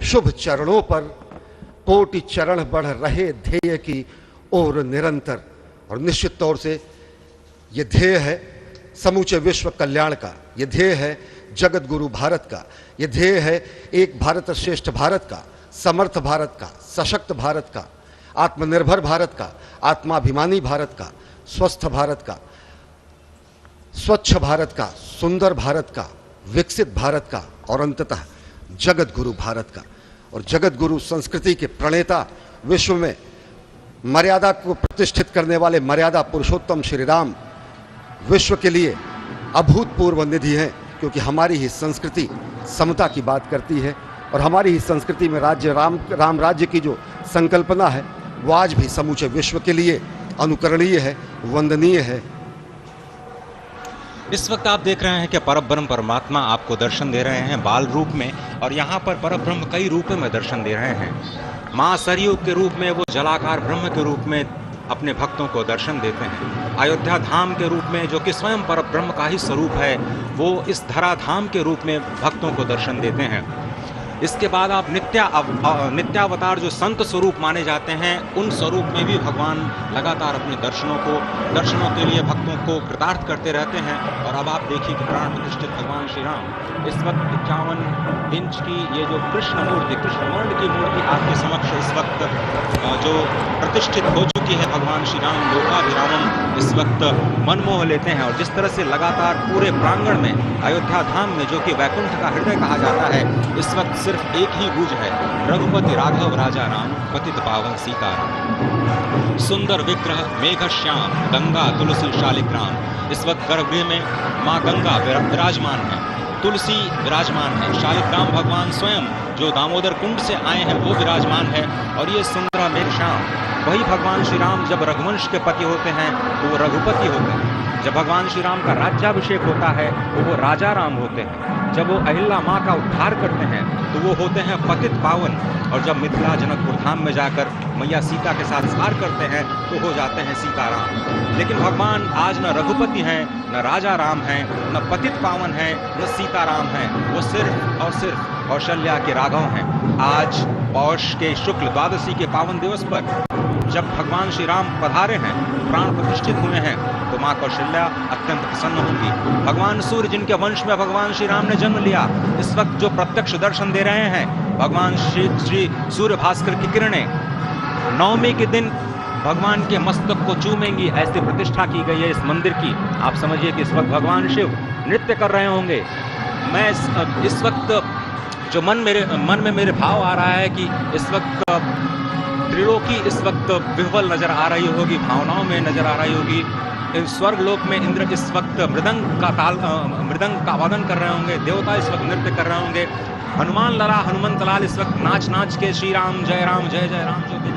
शुभ चरणों पर कोटि चरण बढ़ रहे ध्येय की ओर निरंतर। और निश्चित तौर से ये ध्येय है समूचे विश्व कल्याण का, ये ध्येय है जगत गुरु भारत का, ये ध्येय है एक भारत श्रेष्ठ भारत का, समर्थ भारत का, सशक्त भारत का, आत्मनिर्भर भारत का, आत्माभिमानी भारत का, स्वस्थ भारत का, स्वच्छ भारत का, सुंदर भारत का, विकसित भारत का और अंततः जगत गुरु भारत का। और जगत गुरु संस्कृति के प्रणेता, विश्व में मर्यादा को प्रतिष्ठित करने वाले मर्यादा पुरुषोत्तम श्री राम विश्व के लिए अभूतपूर्व निधि हैं, क्योंकि हमारी ही संस्कृति समता की बात करती है और हमारी ही संस्कृति में राज्य राम राज्य की जो संकल्पना है वो आज भी समूचे विश्व के लिए अनुकरणीय है, वंदनीय है। इस वक्त आप देख रहे हैं कि परब्रह्म परमात्मा आपको दर्शन दे रहे हैं बाल रूप में, और यहाँ पर परब्रह्म कई रूपों में दर्शन दे रहे हैं। माँ सरयू के रूप में वो जलाकार ब्रह्म के रूप में अपने भक्तों को दर्शन देते हैं। अयोध्या धाम के रूप में जो कि स्वयं परब्रह्म का ही स्वरूप है, वो इस धरा धाम के रूप में भक्तों को दर्शन देते हैं। इसके बाद आप नित्यावतार जो संत स्वरूप माने जाते हैं, उन स्वरूप में भी भगवान लगातार अपने दर्शनों के लिए भक्तों को कृतार्थ करते रहते हैं। और अब आप देखिए कि प्राण प्रतिष्ठित भगवान श्री राम इस वक्त 51 इंच की ये जो कृष्ण वर्ण की मूर्ति आपके समक्ष इस वक्त जो प्रतिष्ठित हो चुकी है, भगवान श्री राम लोकाभिरामम इस वक्त मनमोह लेते हैं। और जिस तरह से लगातार पूरे प्रांगण में अयोध्या धाम में, जो कि वैकुंठ का हृदय कहा जाता है, इस वक्त सिर्फ एक ही गूंज है, रघुपति राघव राजा राम पतित पावन सीताराम। सुंदर विग्रह मेघ श्याम गंगा तुलसी शालिग्राम। इस वक्त गर्भगृह में माँ गंगा विराजमान है, तुलसी विराजमान है, शालिग्राम भगवान स्वयं जो दामोदर कुंड से आए हैं वो विराजमान है। और ये सुंदर मेघ श्याम, वही भगवान श्री राम जब रघुवंश के पति होते हैं तो वो रघुपति होते हैं। जब भगवान श्री राम का राज्याभिषेक होता है तो वो राजा राम होते हैं। जब वो अहिल्या माँ का उद्धार करते हैं तो वो होते हैं पतित पावन। और जब मिथिला जनकपुर धाम में जाकर मैया सीता के साथ सार करते हैं तो हो जाते हैं सीताराम। लेकिन भगवान आज न रघुपति हैं, न राजा राम हैं, न पतित पावन हैं, न सीताराम हैं। वो सिर्फ कौशल्या के राघव हैं। आज पौष के शुक्ल द्वादशी के पावन दिवस पर जब भगवान श्री राम पधारे हैं, प्राण प्रतिष्ठित हुए हैं, तो माँ कौशल्या अत्यंत प्रसन्न होंगी। भगवान सूर्य जिनके वंश में भगवान श्री राम ने जन्म लिया, इस वक्त जो प्रत्यक्ष दर्शन दे रहे हैं, भगवान श्री सूर्य भास्कर की किरणें नवमी के दिन भगवान के मस्तक को चूमेंगी। ऐसी प्रतिष्ठा की गई है इस मंदिर की। आप समझिए कि इस वक्त भगवान शिव नृत्य कर रहे होंगे। मैं इस वक्त जो मन में मेरे भाव आ रहा है कि इस वक्त त्रिलोकी इस वक्त विह्वल नजर आ रही होगी, भावनाओं में नजर आ रही होगी। स्वर्ग लोक में इंद्र इस वक्त मृदंग का वादन कर रहे होंगे, देवता इस वक्त नृत्य कर रहे होंगे। हनुमान लाल इस वक्त नाच के श्री राम जय जय राम जो कि